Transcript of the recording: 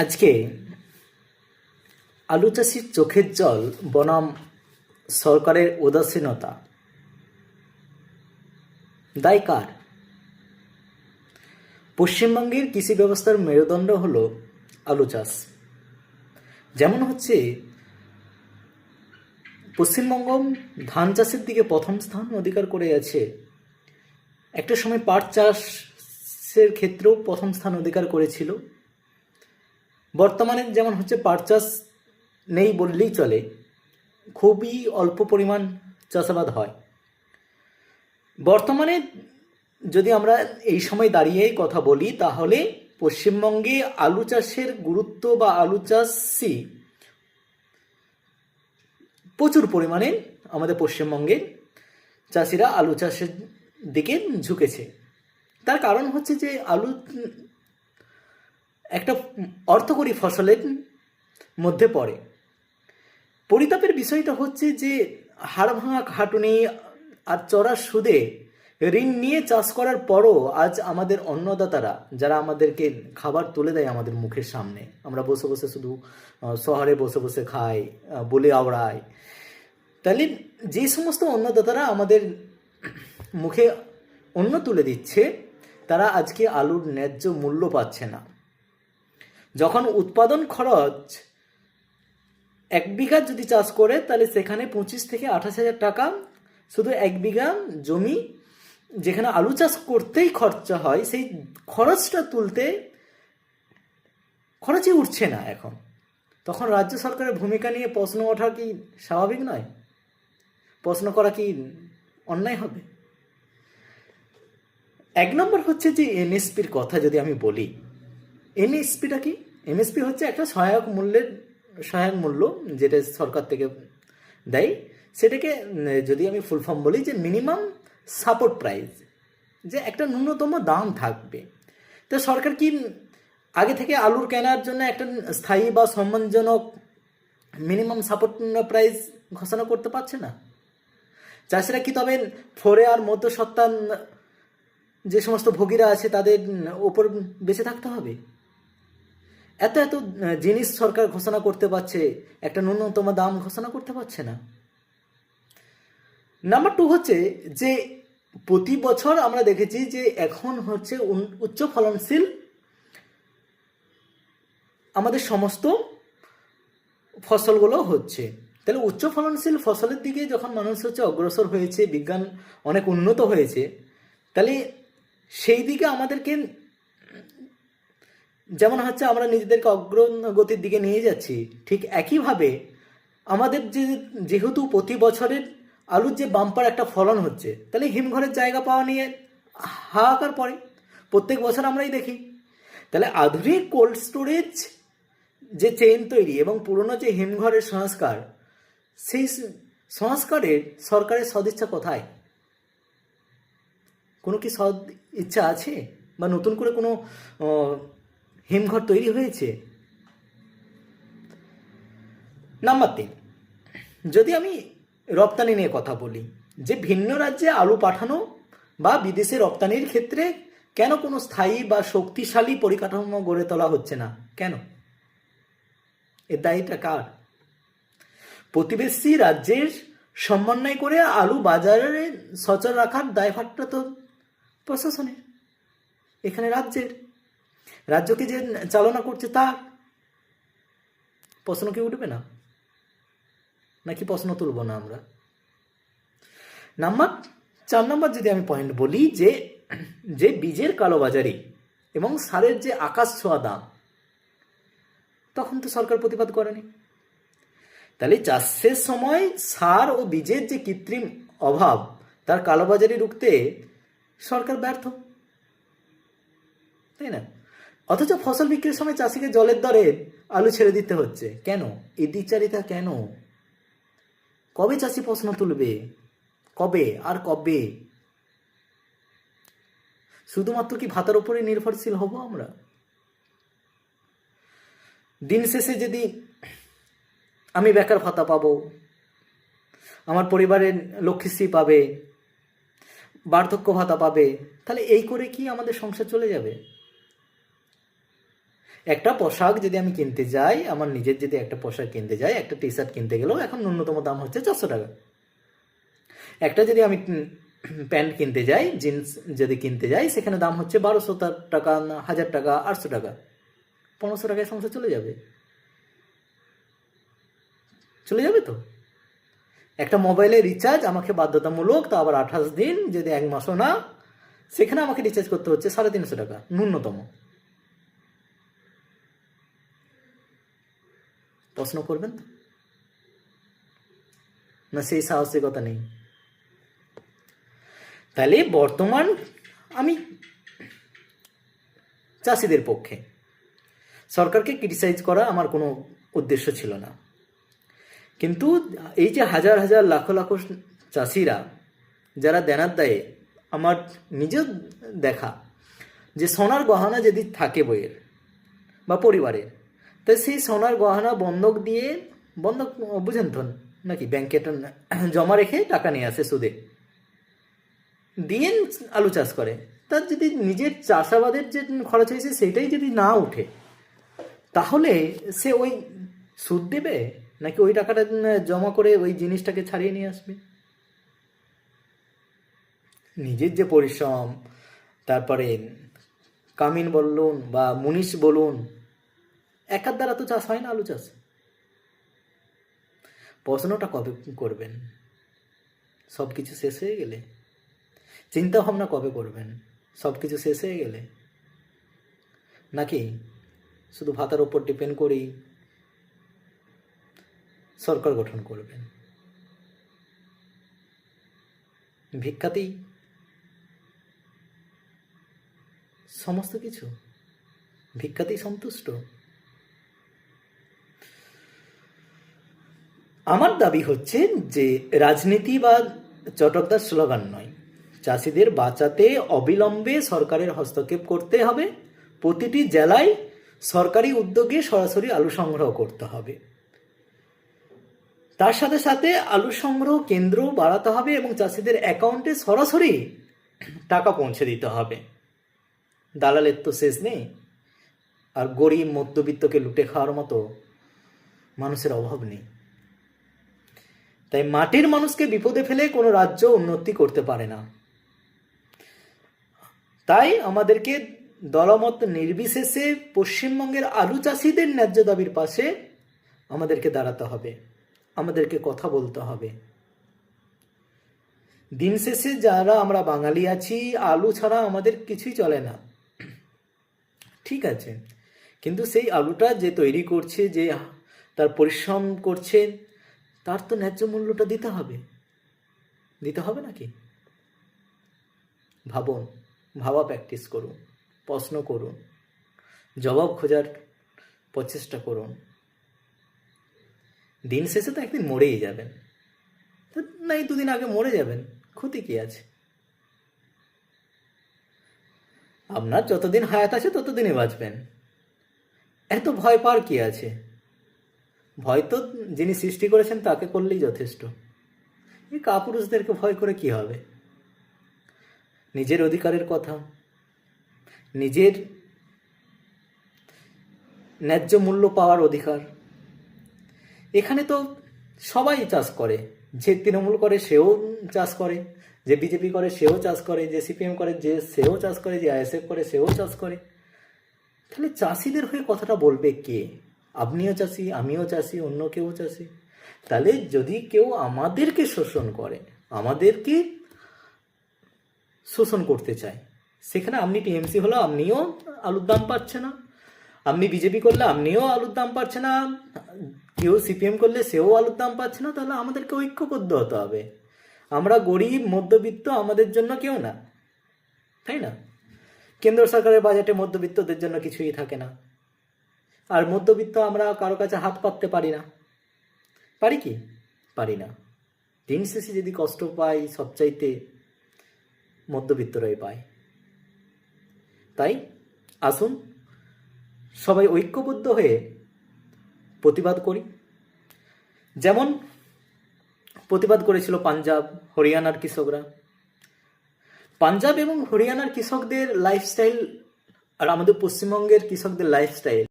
আজকে আলু চাষির চোখের জল বনাম সরকারের উদাসীনতা, দায় কার? পশ্চিমবঙ্গের কৃষি ব্যবস্থার মেরুদণ্ড হলো আলু চাষ। যেমন হচ্ছে পশ্চিমবঙ্গ ধান চাষের দিকে প্রথম স্থান অধিকার করে আছে, একটা সময় পাট চাষের ক্ষেত্রেও প্রথম স্থান অধিকার করেছিল। বর্তমানে যেমন হচ্ছে পাট চাষ নেই বললেই চলে, খুবই অল্প পরিমাণ চাষাবাদ হয়। বর্তমানে যদি আমরা এই সময় দাঁড়িয়েই কথা বলি, তাহলে পশ্চিমবঙ্গে আলু চাষের গুরুত্ব বা আলু চাষই প্রচুর পরিমাণে আমাদের পশ্চিমবঙ্গের চাষিরা আলু চাষের দিকে ঝুঁকেছে। তার কারণ হচ্ছে যে আলু একটা অর্থকরী ফসলের মধ্যে পড়ে। পরিতাপের বিষয়টা হচ্ছে যে হাড় ভাঙা খাটুনি আর চড়া সুদে ঋণ নিয়ে চাষ করার পরও আজ আমাদের অন্নদাতারা, যারা আমাদেরকে খাবার তুলে দেয় আমাদের মুখের সামনে, আমরা বসে বসে শুধু শহরে বসে বসে খাই, বলে আওড়াই, তাহলে যে সমস্ত অন্নদাতারা আমাদের মুখে অন্ন তুলে দিচ্ছে, তারা আজকে আলুর ন্যায্য মূল্য পাচ্ছে না। যখন উৎপাদন খরচ 1 বিঘা যদি চাষ করে, তাহলে সেখানে 25 থেকে 28 হাজার টাকা শুধু 1 বিঘা জমি যেখানে আলু চাষ করতেই খরচা হয়, সেই খরচটা তুলতে খরচই উঠছে না এখন। তখন রাজ্য সরকারের ভূমিকা নিয়ে প্রশ্ন ওঠা কি স্বাভাবিক নয়? প্রশ্ন করা কি অন্যায় হবে? 1 নম্বর হচ্ছে যে এমএসপির কথা যদি আমি বলি, এমএসপিটা কি? এমএসপি হচ্ছে একটা সহায়ক মূল্য যেটা সরকার থেকে দেয়। সেটাকে যদি আমি ফুল ফর্ম বলি, যে মিনিমাম সাপোর্ট প্রাইস, যে একটা ন্যূনতম দাম থাকবে। তো সরকার কি আগে থেকে আলুর কেনার জন্য একটা স্থায়ী বা সম্মানজনক মিনিমাম সাপোর্ট প্রাইস ঘোষণা করতে পারছে না? চাষিরা কি তবে ফোরে আর মধ্যসত্ত্বা যে সমস্ত ভোগীরা আছে তাদের ওপর বেঁচে থাকতে হবে? এত এত জিনিস সরকার ঘোষণা করতে পারছে, একটা ন্যূনতম দাম ঘোষণা করতে পারছে না। নাম্বার 2 হচ্ছে যে প্রতি বছর আমরা দেখেছি যে এখন হচ্ছে উচ্চ ফলনশীল আমাদের সমস্ত ফসলগুলো হচ্ছে। তাহলে উচ্চ ফলনশীল ফসলের দিকে যখন মানুষ হচ্ছে অগ্রসর হয়েছে, বিজ্ঞান অনেক উন্নত হয়েছে, তাহলে সেই দিকে আমাদেরকে, যেমন হচ্ছে আমরা নিজেদেরকে অগ্রগতির দিকে নিয়ে যাচ্ছি, ঠিক একইভাবে আমাদের যেহেতু প্রতি বছরের আলুর যে বাম্পার একটা ফলন হচ্ছে, তাহলে হিমঘরের জায়গা পাওয়া নিয়ে হাহাকার পড়ে প্রত্যেক বছর আমরাই দেখি। তাহলে আধুনিক কোল্ড স্টোরেজ যে চেইন তৈরি এবং পুরনো যে হিমঘরের সংস্কার, সেই সংস্কারের সরকারের সদিচ্ছা কোথায়? কোনো কি সদ ইচ্ছা আছে? বা নতুন করে কোনো হিমঘর তৈরি হয়েছে? নাম্বার 3, যদি আমি রপ্তানি নিয়ে কথা বলি, যে ভিন্ন রাজ্যে আলু পাঠানো বা বিদেশে রপ্তানির ক্ষেত্রে কেন কোনো স্থায়ী বা শক্তিশালী পরিকাঠামো গড়ে তোলা হচ্ছে না? কেন? এর দায়ীটা কার? প্রতিবেশী রাজ্যের সমন্বয় করে আলু বাজারে সচল রাখার দায়ভারটা তো প্রশাসনের, এখানে রাজ্যকে যে চালনা করছে তার। প্রশ্ন কি উঠবে না? নাকি প্রশ্ন তুলব না আমরা? 4 নম্বর যদি আমি পয়েন্ট বলি, যে বীজের কালোবাজারি এবং সারের যে আকাশ ছোঁয়া দাম, তখন তো সরকার প্রতিবাদ করেনি। তাহলে চাষের সময় সার ও বীজের যে কৃত্রিম অভাব, তার কালোবাজারি রুখতে সরকার ব্যর্থ, তাই না? অথচ ফসল বিক্রির সময় চাষিকে জলের দরে আলু ছেড়ে দিতে হচ্ছে। কেন এই দ্বিচারিতা? কেন? কবে চাষি প্রশ্ন তুলবে? কবে আর কবে? শুধুমাত্র কি ভাতার উপরে নির্ভরশীল হব আমরা? দিন শেষে যদি আমি বেকার ভাতা পাবো, আমার পরিবারের লক্ষ্মীশ্রী পাবে, বার্ধক্য ভাতা পাবে, তাহলে এই করে কি আমাদের সংসার চলে যাবে? একটা পোশাক যদি আমি কিনতে যাই, আমার নিজের যদি একটা পোশাক কিনতে যাই, একটা টি শার্ট কিনতে গেলেও এখন ন্যূনতম দাম হচ্ছে 400 টাকা। একটা যদি আমি প্যান্ট কিনতে যাই, জিন্স যদি কিনতে যাই, সেখানে দাম হচ্ছে 1200 টাকা, 1000 টাকা, 800 টাকা। 1500 টাকায় সংসার চলে যাবে, চলে যাবে তো। একটা মোবাইলের রিচার্জ আমাকে বাধ্যতামূলক, তা আবার 28 দিন, যদি 1 মাসও না, সেখানে আমাকে রিচার্জ করতে হচ্ছে 350 টাকা ন্যূনতম। প্রশ্ন করবেন তো, না সেই সাহসিকতা নেই? তাহলে বর্তমান আমি চাষিদের পক্ষে, সরকারকে ক্রিটিসাইজ করা আমার কোনো উদ্দেশ্য ছিল না। কিন্তু এই যে হাজার হাজার লাখ লাখ চাষিরা যারা দেনার দায়ে, আমার নিজের দেখা যে সোনার গহনা যদি থাকে বইয়ের বা পরিবারের, তাই সেই সোনার গহনা বন্ধক দিয়ে, বন্ধক বুঝেন তো নাকি, ব্যাংকে জমা রেখে টাকা নিয়ে আসে সুদে, দিয়ে আলু চাষ করে। তার যদি নিজের চাষাবাদের যে খরচ হয়েছে সেটাই যদি না উঠে, তাহলে সে ওই সুদ দেবে নাকি ওই টাকাটা জমা করে ওই জিনিসটাকে ছাড়িয়ে নিয়ে আসবে? নিজের যে পরিশ্রম, তারপরে কামিন বলুন বা মুনিশ বলুন, একার দ্বারা তো চাষ হয় না আলু চাষ। পড়াশোনাটা কবে করবেন? সব কিছু শেষ হয়ে গেলে? চিন্তা ভাবনা কবে করবেন? সব কিছু শেষ হয়ে গেলে? নাকি শুধু ভাতার ওপর ডিপেন্ড করেই সরকার গঠন করবেন? ভিক্ষাতেই সমস্ত কিছু, ভিক্ষাতেই সন্তুষ্ট? আমার দাবি হচ্ছে যে রাজনীতি বা চটকদার স্লোগান নয়, চাষিদের বাঁচাতে অবিলম্বে সরকারের হস্তক্ষেপ করতে হবে। প্রতিটি জেলায় সরকারি উদ্যোগে সরাসরি আলু সংগ্রহ করতে হবে। তার সাথে সাথে আলু সংগ্রহ কেন্দ্র বাড়াতে হবে এবং চাষিদের অ্যাকাউন্টে সরাসরি টাকা পৌঁছে দিতে হবে। দালালের তো শেষ নেই, আর গরিব মধ্যবিত্তকে লুটে খাওয়ার মতো মানুষের অভাব নেই। তাই মাটির মানুষকে বিপদে ফেলে কোনো রাজ্য উন্নতি করতে পারে না। তাই আমাদেরকে দলমত নির্বিশেষে পশ্চিমবঙ্গের আলু চাষিদের ন্যায্য দাবির পাশে আমাদেরকে দাঁড়াতে হবে, আমাদেরকে কথা বলতে হবে। দিন শেষে যারা আমরা বাঙালি আছি, আলু ছাড়া আমাদের কিছুই চলে না, ঠিক আছে, কিন্তু সেই আলুটা যে তৈরি করছে, যে তার পরিশ্রম করছে, তার তো ন্যায্য মূল্যটা দিতে হবে, দিতে হবে নাকি? ভাবুন, ভাবা প্র্যাকটিস করুন, প্রশ্ন করুন, জবাব খোঁজার প্রচেষ্টা করুন। দিন শেষে তো একদিন মরেই যাবেন, তো না এই 2 দিন আগে মরে যাবেন, ক্ষতি কি আছে? আপনার যতদিন হায়াত আছে ততদিনই বাঁচবেন, এত ভয় পাওয়ার কি আছে? ভয় তো যিনি সৃষ্টি করেছেন তাকে করলেই যথেষ্ট। এই কাপুরুষদেরকে ভয় করে কি হবে? নিজের অধিকারের কথা, নিজের ন্যায্য মূল্য পাওয়ার অধিকার, এখানে তো সবাই চাষ করে। যে তৃণমূল করে সেও চাষ করে, যে বিজেপি করে সেও চাষ করে, যে সিপিএম করে যে সেও চাষ করে, যে আইএসএফ করে সেও চাষ করে। তাহলে চাষিদের হয়ে কথাটা বলবে কে? আপনিও চাষি, আমিও চাষি, অন্য কেউ চাষি। তাহলে যদি কেউ আমাদেরকে শোষণ করে, আমাদেরকে শোষণ করতে চায়, সেখানে আপনি টিএমসি হলো আপনিও আলুর দাম পাচ্ছে না, আপনি বিজেপি করলে আপনিও আলুর দাম পাচ্ছে না, কেউ সিপিএম করলে সেও আলুর দাম পাচ্ছে না। তাহলে আমাদেরকে ঐক্যবদ্ধ হতে হবে। আমরা গরিব মধ্যবিত্ত, আমাদের জন্য কেউ না, তাই না? কেন্দ্র সরকারের বাজেটে মধ্যবিত্তদের জন্য কিছুই থাকে না, আর মধ্যবিত্ত আমরা কারো কাছে হাত পাততে পারি না। পারি কি? পারি না। দিন শেষে যদি কষ্ট পাই, সবচাইতে মধ্যবিত্তরাই পায়। তাই আসুন সবাই ঐক্যবদ্ধ হয়ে প্রতিবাদ করি, যেমন প্রতিবাদ করেছিল পাঞ্জাব, হরিয়ানার কৃষকরা। পাঞ্জাব এবং হরিয়ানার কৃষকদের লাইফস্টাইল আর আমাদের পশ্চিমবঙ্গের কৃষকদের লাইফস্টাইল